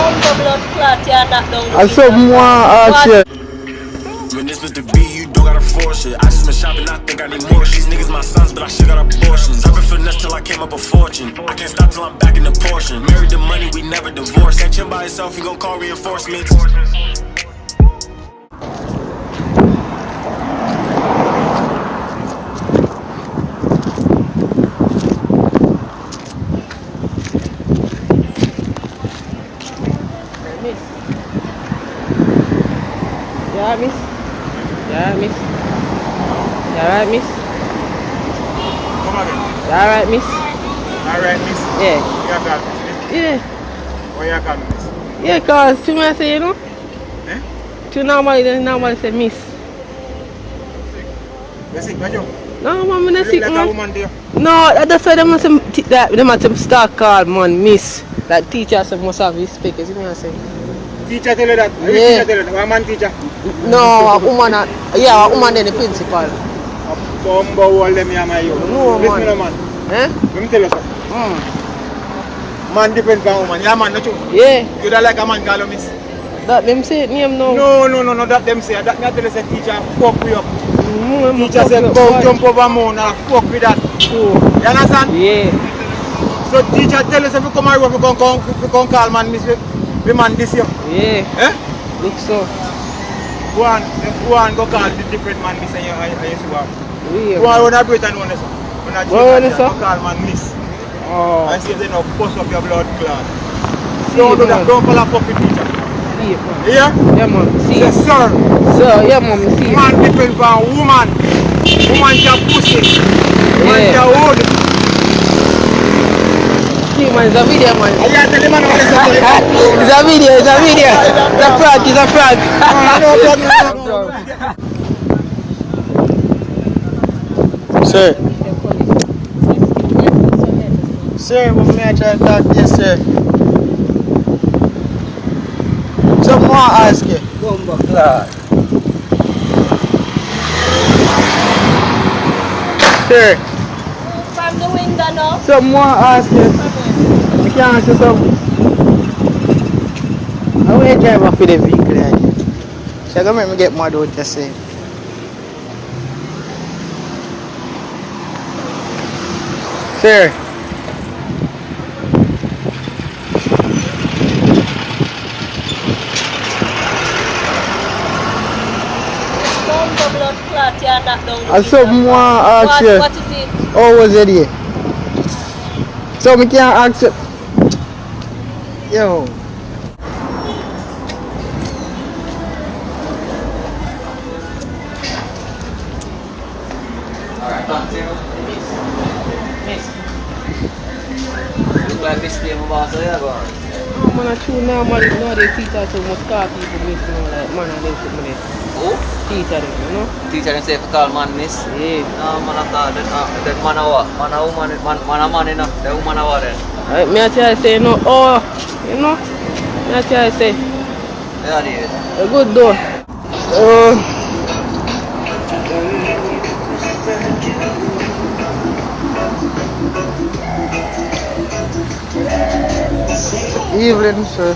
blood clot, you knock down the I saw more shit. When this was the beat, you don't gotta force it. I just been shopping, I think I need more shit. These niggas my sons, but I shit got abortions. I've been finesse till I came up a fortune. I can't stop till I'm back in the portion. Married to money, we never divorced. Ain't chill by yourself, you gon' call reinforcements. Yeah, miss. Yeah, miss. You alright, miss? Come again. You alright, miss? Alright, miss. Yeah. You call me, miss? Yeah. Why you call me, miss? Yeah, cause to me I say, you know? Eh? To normally say miss. You sick, man, you? No, man, I'm not sick, like man. a woman there. No, that's why they must start call man miss. That teachers must have respect, you see what I'm saying? Teacher tell you that? Yeah. Teacher tell you that? One man teacher? No, a woman, yeah, a woman then the principal. Bumbo all them here, my you. No, Listen, man. man. Eh? Let me tell you something. Man depends on woman. Yeah, man, not you. Yeah, You don't like a man call you miss? that them say it name now. No, that them say. That me tell you say teacher fuck we up. Mm, Teacher say go jump over moon and fuck with that. Oh. You understand? Yeah. So teacher tell us if you come here, we come call man miss the man this year. Yeah. Eh? Look so. Go on, go call the different man miss and you see what. Yeah. Go on, when I break and one sir. When I go call man miss. Oh. And see if they don't bust up your blood clot. Don't do that, don't call a fucking teacher. See it, man. Yeah? Yeah, man. See Yes, it. sir. So, yeah, man, see it. Man depends on woman. Woman can pussy. Man Yeah. can hold. See, man, it's a video, man. I can't tell the man what it's It's a video, it's a video. It's a prank, it's a prank. Sir. Sir, what may I try to talk to you, sir? Something more I ask you. Gumbo class. Sir. From the window now. Something more I ask you. I can't ask you something. How will you drive off with the vehicle like this? So make me get mad what you say. Sir. Gumbo blood clot, you knock down the I saw more ask you. What is it? How was it here? So me can't ask you. Yo. Look like this game about so yeah, boy. Oh, man, I true normally nowadays teacher so much call people miss, you know, like man and them shit, man. Who? Teacher them, you know? Teacher them say if call man miss. Yeah. No, man of God, that man a what? Man a woman, man a man enough. The woman a what then? Right, me I try to say, you know, oh, you know? Me I try to say, Yeah, it is. a good door. Evening, sir.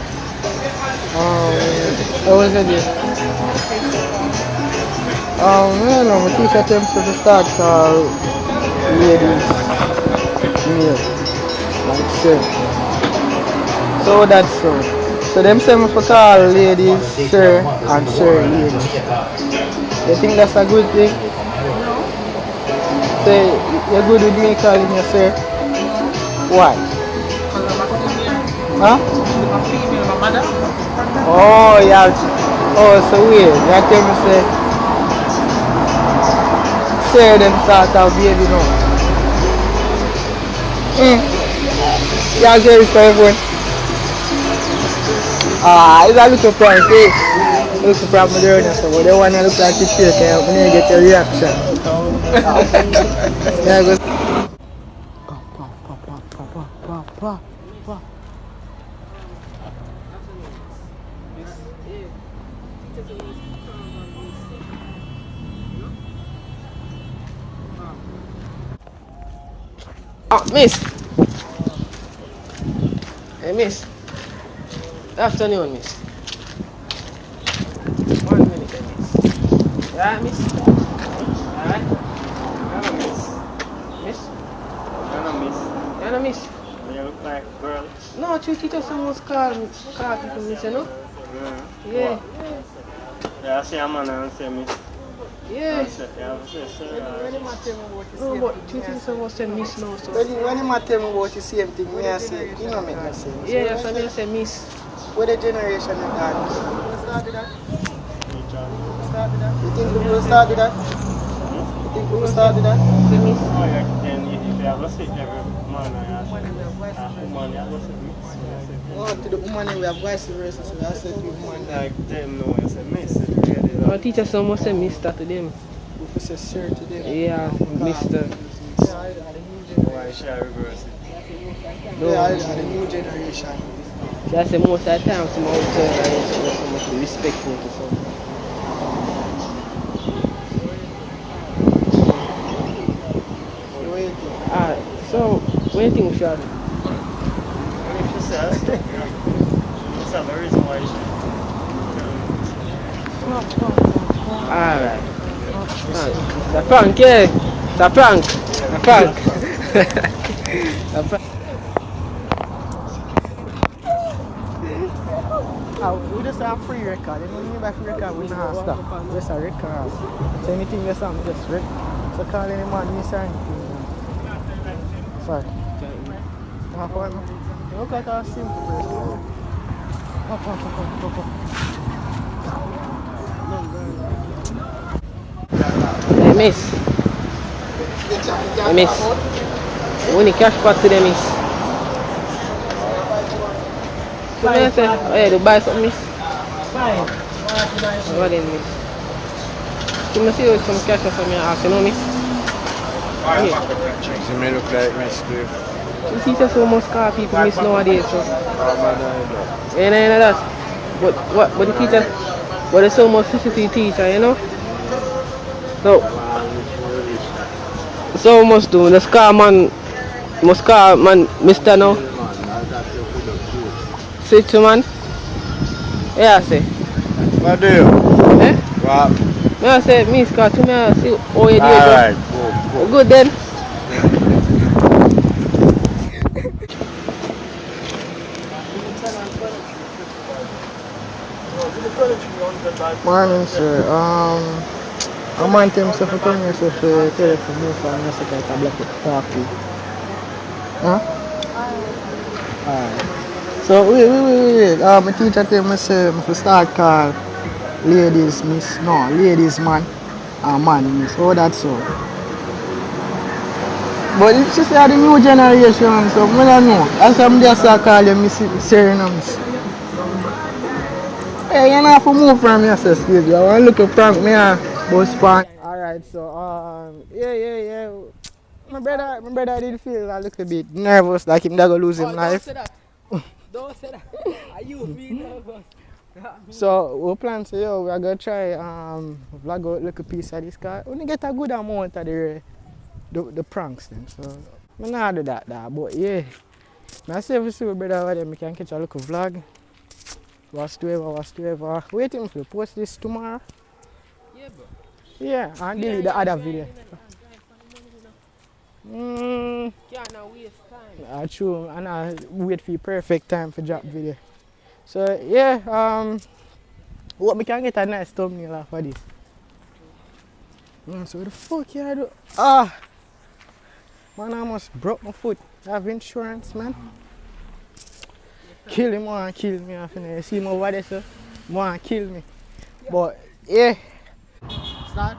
How was it here? You know, my teacher attempts to start ladies meal. Like sir. So that's so. So them say me for call ladies sir and sir ladies. You think that's a good thing? Say you're good with me calling you sir? Why? Huh? Oh yeah. Oh so weird. You tell me say sir them start out baby now. Yeah, I'll get it for everyone. It's a little prank, eh? Little prank with the so they want to look like the shit, and I'm gonna get your reaction. Yeah, go. Miss. Hey, miss. Afternoon, miss. 1 minute, miss. Yeah, miss. Alright. Hello, miss. Miss? Hello, miss. Hello, miss. You look like a girl. No, Chuchi just almost call people, miss, you know? Yeah. Yeah, I see a man and say, miss. Yeah. Yeah, I say, sir. No, but Chuchi just almost say miss now, so. When you tell me about the same thing, me I say, you know make no sense. Yeah, that's why I say miss. What the generation you got? You start with that? You think we will start with that? You think we will start with that? Say miss. Oh, yeah, then if you have a sit every man, I ask woman, you have a sit miss. No, to the woman we have vice versa, so I said to the woman that. Like them know, you say miss. Our teacher so much say mister to them. We say sir to them. Yeah, mister. Why should I reverse it? They are the new generation. So I say most of the time, some out there, so much respectful to some. Alright, so what do you think we should do? If you say that's the reason why you should. Alright. It's a prank, yeah? It's a prank. A prank. A prank. We just have free record. You know what I mean by free record? We don't have stuff. Just a record. So anything you say, just record. So call any man, miss or anything. Sorry. Half one. Look at how simple it is. Hey, miss. Hey, miss. When the cash back to them, miss. So I say, oh yeah, to buy something, miss. Fine. What then, miss? You must see with some cash or something, you know, miss? Yeah. You may look like miss too. You see, so much car people miss nowadays, so. Yeah, that. But the teacher, but there's so much physically teacher, you know? So much do. The car man, Mr. No. Sit to man. Yeah, I say. What do you? Eh? What? Me I say, miss car to me, I see how you do it. Alright, go. Good then. Morning, sir. I want himself to turn yourself to telephone move from your second tablet to talk to you. Huh? Alright. So, wait. My teacher tell me, say, to start call ladies, miss. No, ladies, man. And man, miss. Oh, that's so. But she say the new generation, so I don't know. As I'm there, start call you miss, sir, no, miss. Hey, you don't have to move from your sister. I want to look at prank me and bus pan. Alright, so yeah. My brother did feel a little bit nervous, like him gonna lose his life. Don't say that. Are you being nervous? So we plan to we are gonna try vlog out a little piece of this car. We get a good amount of the pranks then. So I not do that, but yeah. I say if we see my brother over there, we can catch a little vlog. Whatsoever. Waiting for the post this tomorrow. Yeah, bro. Yeah, and delete the other video. Can't waste time. True, and I wait for the perfect time for drop video. So yeah, hope we can get a nice thumbnail off of this. So what the fuck you do? Man, I almost broke my foot. I have insurance, man. Kill him, want to kill me. You see him over there, so want to kill me. But yeah. Start.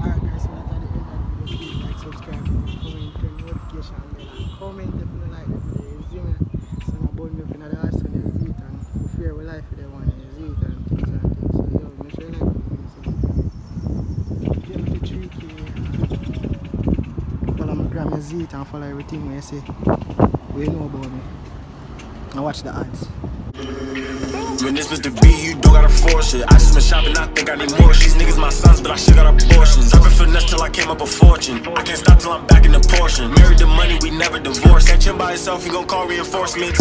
Alright guys, so that's at the end of the video. Please like, subscribe, comment, turn notification bell, and comment if you like the video. You see me? So I'm about me up in the house when you see it, and we fear we life for the one you see it and things. So yo, make sure you like the video. Get me to 3K. Follow my grandma Z and follow everything where you say. What you know about me. Now watch the ads. When this was the beat, you don't gotta force it. I just been shopping, I think I need more. These niggas my sons, but I shit got abortions. I've been finesse till I came up a fortune. I can't stop till I'm back in the portion. Married to money, we never divorced. Can't chill by yourself, you gon' call reinforcements.